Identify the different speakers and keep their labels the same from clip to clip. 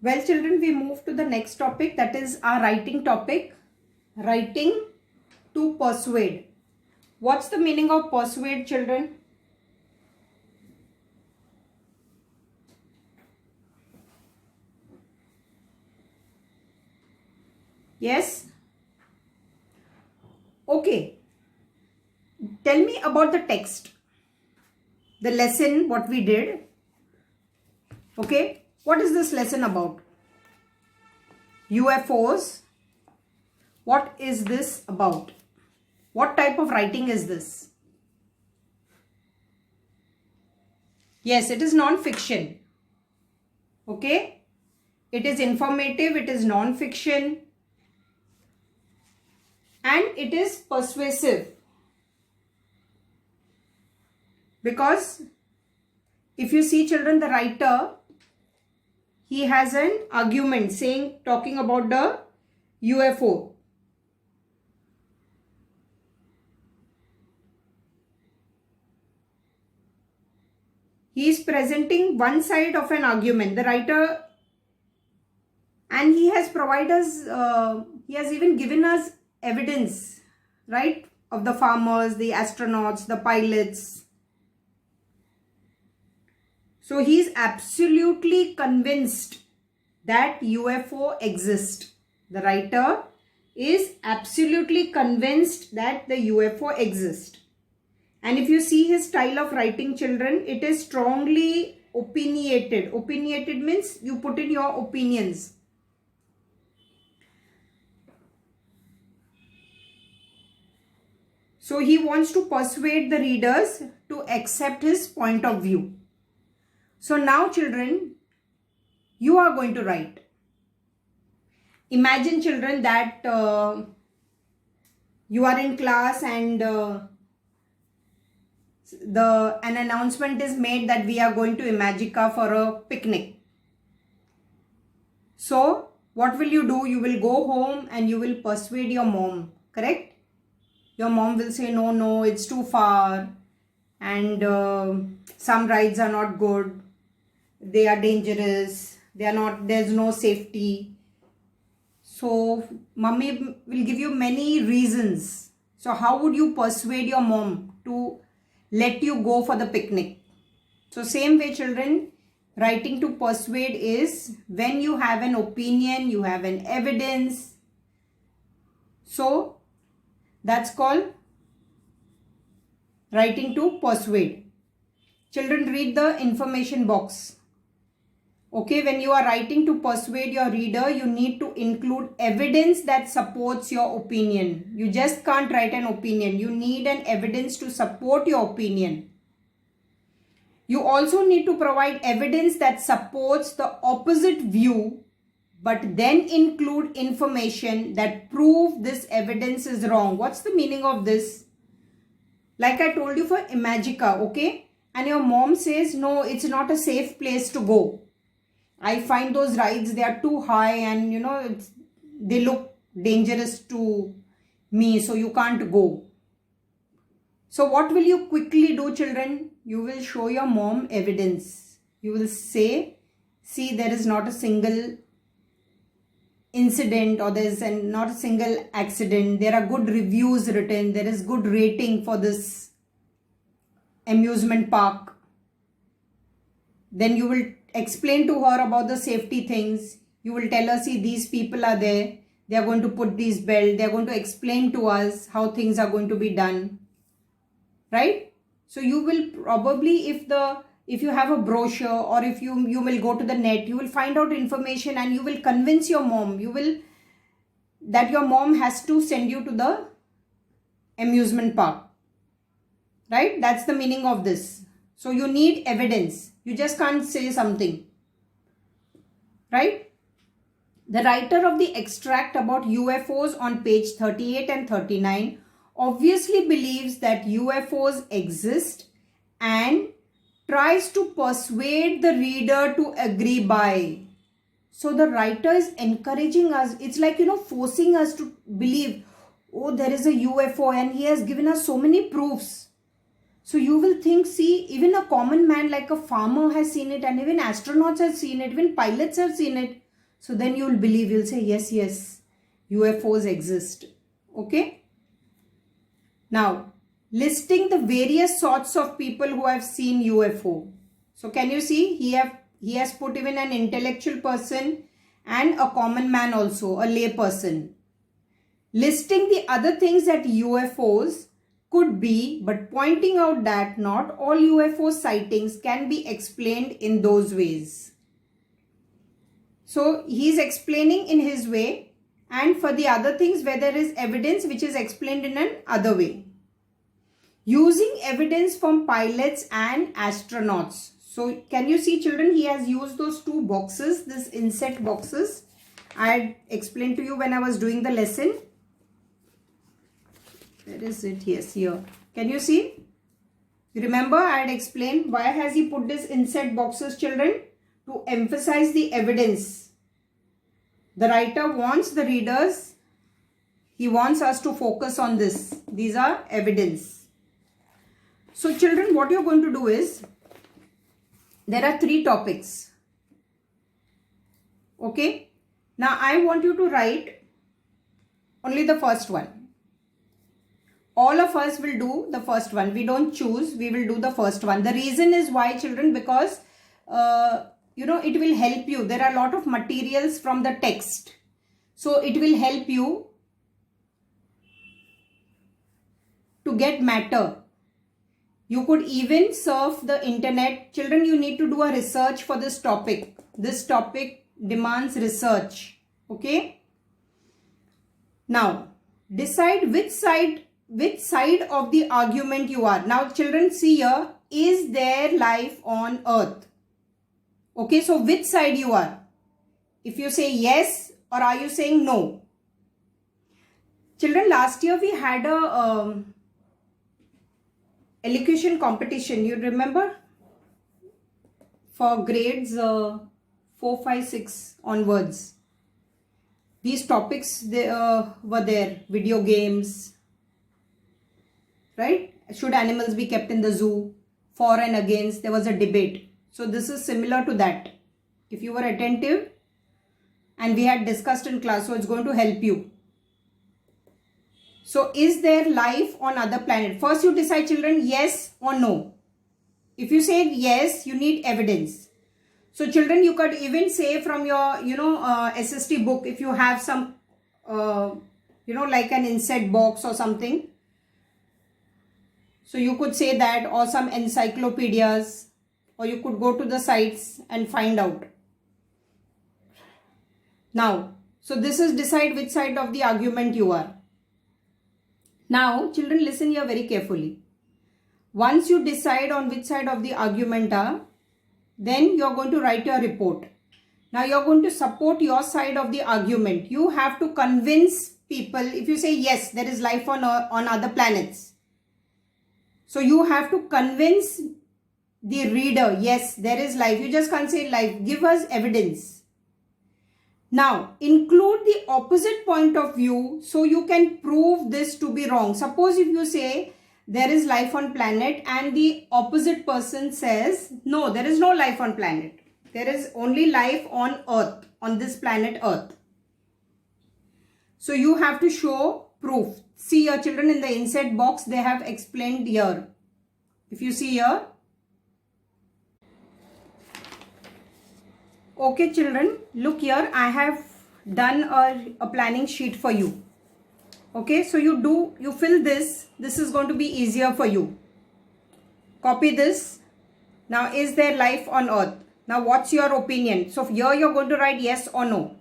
Speaker 1: Well, children, we move to the next topic, that is our writing topic. Writing to persuade. What's the meaning of persuade, children? Yes? Okay. Tell me about the text. The lesson, what we did. Okay. What is this lesson about? UFOs. What is this about? What type of writing is this? Yes, it is non-fiction. Okay. It is informative, it is non-fiction, and it is persuasive. Because if you see, children, the writer, he has an argument talking about the UFO. He is presenting one side of an argument, the writer, and he has provided us, he has even given us evidence, right, of the farmers, the astronauts, the pilots. So he is absolutely convinced that UFO exists. The writer is absolutely convinced that the UFO exists. And if you see his style of writing, children, it is strongly opinionated. Opinionated means you put in your opinions. So he wants to persuade the readers to accept his point of view. So now, children, you are going to write. Imagine, children, that you are in class and an announcement is made that we are going to Imagica for a picnic. So what will you do? You will go home and you will persuade your mom, correct? Your mom will say, no, it's too far, and some rides are not good, they are dangerous, there's no safety. So mommy will give you many reasons. So how would you persuade your mom to let you go for the picnic? So same way, children, writing to persuade is when you have an opinion, you have an evidence. So that's called writing to persuade. Children, read the information box. Okay, when you are writing to persuade your reader, you need to include evidence that supports your opinion. You just can't write an opinion. You need an evidence to support your opinion. You also need to provide evidence that supports the opposite view, but then include information that prove this evidence is wrong. What's the meaning of this? Like I told you for Imagica, okay? And your mom says, no, it's not a safe place to go. I find those rides, they are too high and they look dangerous to me, so you can't go. So what will you quickly do, children? You will show your mom evidence. You will say, see, there is not a single incident, or there is not a single accident. There are good reviews written. There is good rating for this amusement park. Then you will explain to her about the safety things. You will tell her, see, these people are there. They are going to put these belts. They are going to explain to us how things are going to be done. Right? So you will probably, if you have a brochure, or if you will go to the net, you will find out information and you will convince your mom. That your mom has to send you to the amusement park. Right? That's the meaning of this. So you need evidence. You just can't say something. Right? The writer of the extract about UFOs on page 38 and 39 obviously believes that UFOs exist and tries to persuade the reader to agree by. So the writer is encouraging us. It's like, forcing us to believe, oh, there is a UFO, and he has given us so many proofs. So you will think, see, even a common man like a farmer has seen it, and even astronauts have seen it, even pilots have seen it. So then you will believe, you'll say, yes, yes, UFOs exist. Okay. Now, listing the various sorts of people who have seen UFO. So can you see, he has put even an intellectual person and a common man also, a lay person. Listing the other things that UFOs could be, but pointing out that not all UFO sightings can be explained in those ways. So he is explaining in his way, and for the other things where there is evidence which is explained in an other way. Using evidence from pilots and astronauts. So can you see, children, he has used those two boxes, this inset boxes. I had explained to you when I was doing the lesson. Where is it? Yes, here. Can you see? You remember I had explained why has he put this inset boxes, children? To emphasize the evidence. The writer wants the readers, he wants us to focus on this. These are evidence. So children, what you're going to do is, there are 3 topics. Okay. Now I want you to write only the first one. All of us will do the first one. We don't choose. We will do the first one. The reason is why, children, because it will help you. There are a lot of materials from the text. So it will help you to get matter. You could even surf the internet. Children, you need to do a research for this topic. This topic demands research. Okay. Now, decide which side of the argument you are. Now, children, see here, is there life on Earth? Okay, so which side you are? If you say yes, or are you saying no? Children, last year we had a elocution competition, you remember? For grades 4, 5, 6 onwards. These topics were there. Video games, right? Should animals be kept in the zoo? For and against, there was a debate. So this is similar to that. If you were attentive, and we had discussed in class, so it's going to help you. So is there life on other planet? First you decide, children, yes or no. If you say yes, you need evidence. So children, you could even say from your, SST book, if you have some, like an inset box or something. So you could say that, or some encyclopedias, or you could go to the sites and find out. Now, so this is decide which side of the argument you are. Now, children, listen here very carefully. Once you decide on which side of the argument are, then you are going to write your report. Now, you are going to support your side of the argument. You have to convince people. If you say, yes, there is life on other planets. So, you have to convince the reader, yes, there is life. You just can't say life. Give us evidence. Now, include the opposite point of view so you can prove this to be wrong. Suppose if you say there is life on planet and the opposite person says, no, there is no life on planet. There is only life on Earth, on this planet Earth. So you have to show proof. See your children in the inset box, they have explained here. If you see here. Okay children, look here, I have done a planning sheet for you. Okay, so you fill this. This is going to be easier for you. Copy this. Now, is there life on Earth? Now, what's your opinion? So here you're going to write yes or no.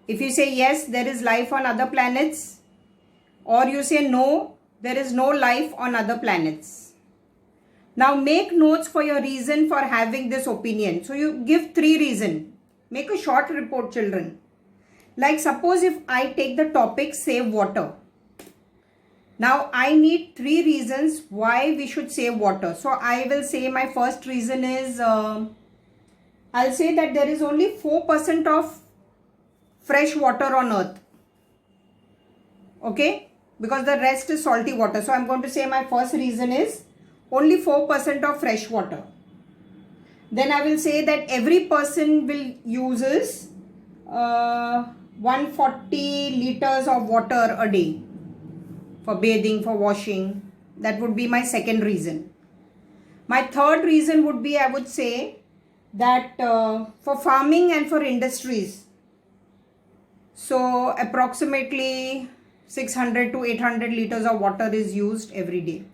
Speaker 1: If you say yes, there is life on other planets, or you say no, there is no life on other planets. Now make notes for your reason for having this opinion. So you give 3 reasons. Make a short report, children. Like suppose if I take the topic save water. Now I need 3 reasons why we should save water. So I will say my first reason is, I'll say that there is only 4% of fresh water on Earth. Okay, because the rest is salty water. So I'm going to say my first reason is only 4% of fresh water. Then I will say that every person will uses 140 liters of water a day for bathing, for washing. That would be my second reason. My third reason would be, I would say, that for farming and for industries, so approximately 600 to 800 liters of water is used every day.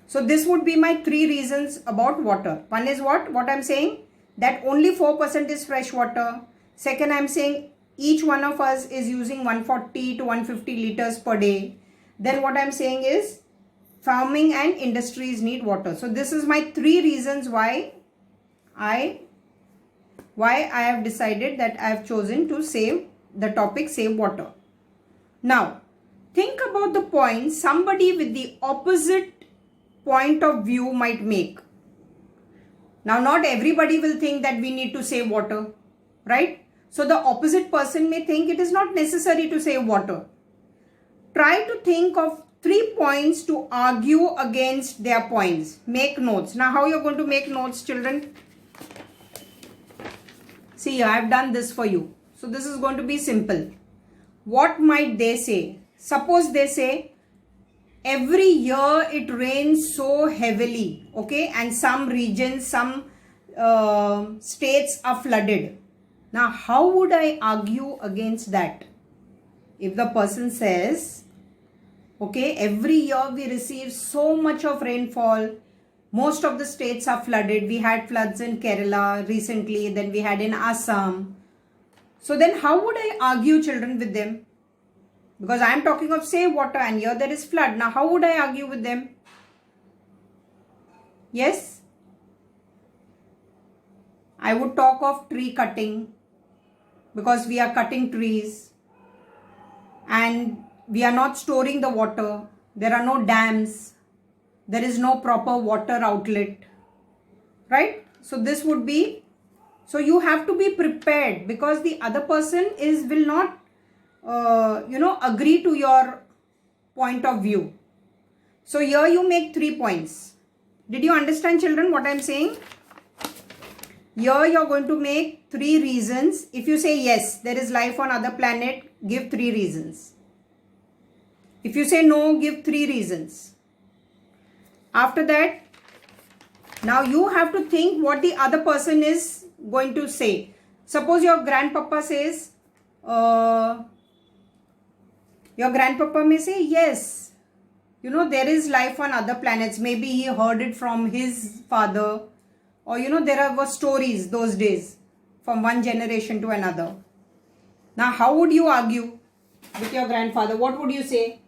Speaker 1: So this would be my three reasons about water. One is what I'm saying, that only 4% is fresh water. Second, I'm saying each one of us is using 140 to 150 liters per day. Then what I'm saying is farming and industries need water. So this is my three reasons why I have decided that I have chosen to save the topic save water. Now think about the point somebody with the opposite point of view might make. Now not everybody will think that we need to save water, right? So the opposite person may think it is not necessary to save water. Try to think of 3 points to argue against their points. Make notes. Now how you're going to make notes, children? See, I have done this for you. So this is going to be simple. What might they say? Suppose they say, every year it rains so heavily, okay, and some regions, some states are flooded. Now how would I argue against that? If the person says, okay, every year we receive so much of rainfall, most of the states are flooded. We had floods in Kerala recently, then we had in Assam. So then how would I argue, children, with them? Because I am talking of save water and here there is flood. Now how would I argue with them? Yes? I would talk of tree cutting, because we are cutting trees and we are not storing the water. There are no dams. There is no proper water outlet, right? So this would be, so you have to be prepared, because the other person will not agree to your point of view. So here you make 3 points. Did you understand, children, what I am saying? Here you are going to make 3 reasons. If you say yes, there is life on other planet, give 3 reasons. If you say no, give 3 reasons. After that, now you have to think what the other person is going to say. Suppose your grandpapa says, your grandpapa may say, yes, there is life on other planets. Maybe he heard it from his father, or there were stories those days from one generation to another. Now how would you argue with your grandfather? What would you say?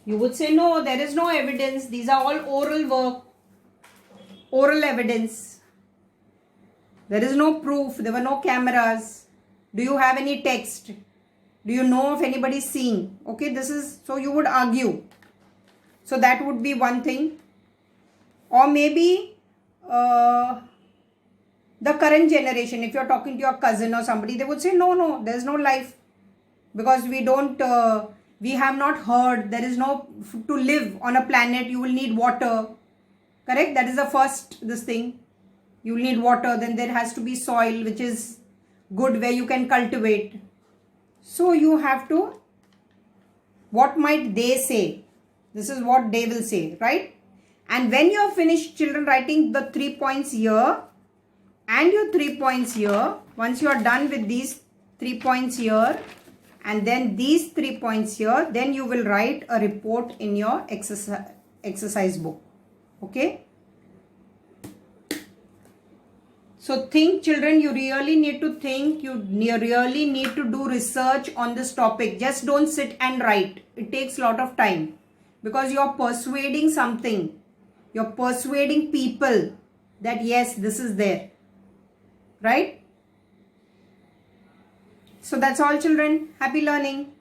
Speaker 1: You would say, no, there is no evidence. These are all oral work, oral evidence. There is no proof. There were no cameras. Do you have any text? Do you know if anybody is seeing? Okay, so you would argue. So that would be one thing. Or maybe the current generation, if you're talking to your cousin or somebody, they would say, no, there is no life. Because we have not heard, there is no, to live on a planet, you will need water. Correct? That is the first, this thing. You will need water, then there has to be soil, which is good, where you can cultivate. So you have to, what might they say? This is what they will say, right? And when you have finished, children, writing the 3 points here and your 3 points here, once you are done with these 3 points here and then these 3 points here, then you will write a report in your exercise book. Okay? So think, children, you really need to think, you really need to do research on this topic. Just don't sit and write. It takes a lot of time, because you are persuading something. You are persuading people that yes, this is there. Right? So that's all, children. Happy learning.